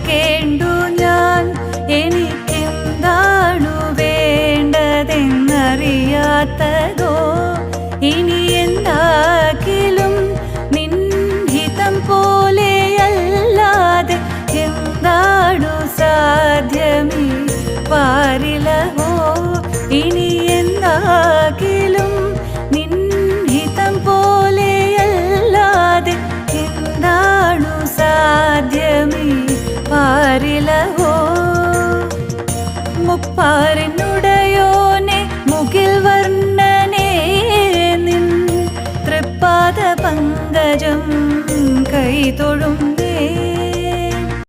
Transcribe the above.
കേണ്ടു ഞാൻ എനിക്കെന്താണു വേണ്ടതെന്നറിയാത്തതോ ഇനി എന്താകിലും നിൻഹിതം പോലെയല്ലാതെ എന്താണു സാധ്യമീ പാരിലഹോ ഇനി എന്താകിലും നിൻഹിതം പോലെയല്ലാതെ എന്താണു സാധ്യമീ പാരിലഹോ മുപ്പാരിനുടയോനെ മുകിൽ വർണ്ണനേ നിൻ തൃപ്പാദ പങ്കജം കൈതൊഴും